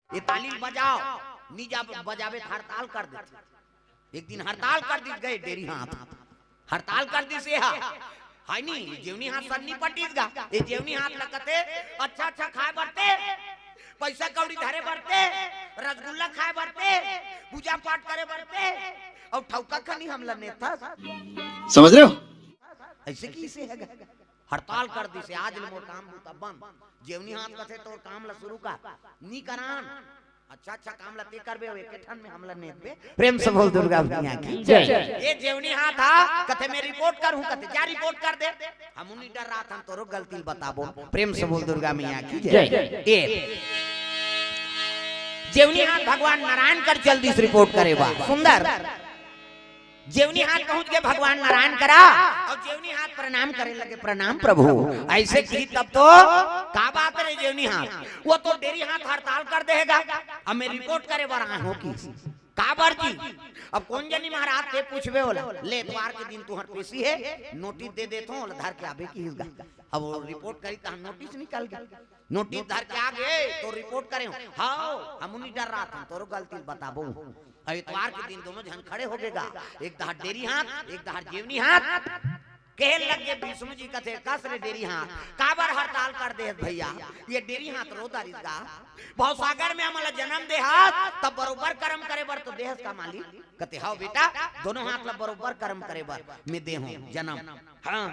ये ताली बजाओ नीजा बजावे हड़ताल कर देते। एक दिन हड़ताल कर दी गए डेरी हाथ हड़ताल कर दी से हाय नी जेवनी हाथ सन्नी पटीस गा ये जेवनी हाथ लगते अच्छा अच्छा खाए बढ़ते पैसा कौड़ी धरे बढ़ते रसगुल्ला खाए बढ़ते पूजा पाठ करे बढ़ते और ठौका खनी हमला नेता समझ रहे हो ऐसे कैसे है हड़ताल कर दी से आज मोर काम होता बंद जेवनी हाथ कथे तो काम ला शुरू का नी करान अच्छा अच्छा काम ला ते करबे एक ठन में हमला नेत बे प्रेम से बोल दुर्गा भैया की जय। ये जेवनी हाथ था कथे मैं रिपोर्ट करूं कथे जा रिपोर्ट कर दे हम उन्हीं डर रहा था तोरो गलती बताबो प्रेम से बोल दुर्गा मैया की जय। ये जेवनी हाथ भगवान नारायण कर जल्दी से रिपोर्ट करे बा सुंदर जेवनी हाथ पहुंच गए भगवान नारायण करा और जेवनी हाथ प्रणाम करे लगे प्रणाम प्रभु ऐसे की तब तो का बात रे जेवनी हाथ वो तो डेरी हाथ हड़ताल कर देगा अब मैं रिपोर्ट करे बर आया हूं की का बार जी अब कौन जनी महाराज से पूछबे होला ले इतवार के दिन तुहर पेशी है नोटिस दे देतो होला धर के आबे की अब वो रिपोर्ट करी त नोटिस निकल गया नोटिस धर के आ गए तो रिपोर्ट करे हां हम नहीं डर रहा था तोरो गलती बताबो इतवार के दिन दोनों जन खड़े हो गएगा एक दहाड़ डेरी हाथ एक दहाड़ जेवनी हाथ कहे लग गए विष्णु जी कथे कस रे डेरी हाथ काबर हड़ताल कर दे भैया ये डेरी हाथ रोता रिसगा बहुत सागर में हमारा जन्म दे हाथ तब बरोबर कर्म करे बर तो देह का मालिक कते हां बेटा दोनों हाथ ला बरोबर कर्म करे बर मैं दे हूं जन्म हां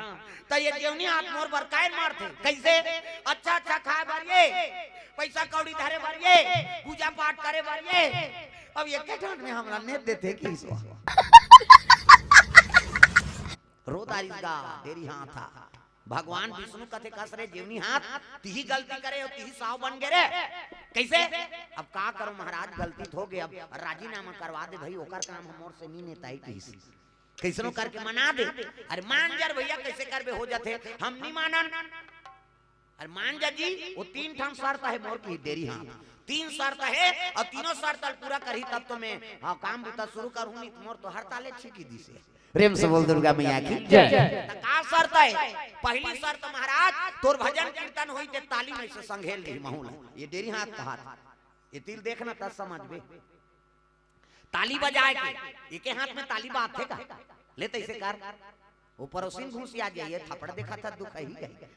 तो ये जेवनी हाथ मोर बर काय मारते कैसे अच्छा अच्छा खाए बर ये पैसा कौड़ी धरे बर ये पूजा पाठ करे बर ये अब ये केठन में हमरा नेत देते की रोदारिगा डेरी हाथ था भगवान विष्णु कथे कस रे जेवनी हाथ तिही गलती करे और तिही साव बन गए रे कैसे अब का करो महाराज गलती हो गए अब राजीनामा करवा दे भाई ओकर काम हमर से नहीं नेताई कैसे कैसनो करके मना दे अरे मान जर भैया कैसे करबे हो जाते हम नहीं मानन अरे मान जा जी वो तीन ठन शर्त है मोर की डेरी हाथ तीन शर्त है और तीनों शर्त पूरा करही तब तो मैं काम बुता शुरू करूं नहीं मोर तो हड़ताले छिकी दी से प्रेम से बोल दुर्गा मैया की जय। का शर्त है पहली शर्त महाराज तोर भजन कीर्तन होई ते ताली में से संघेल ली माहौल ये डेरी हाथ का हाथ ये तिल देखना तब समझ बे ताली बजाए के एक हाथ में ताली बात है का लेते इसे कर ऊपर उसी घुस आ जाइए थप्पड़ देखा था दुख ही गई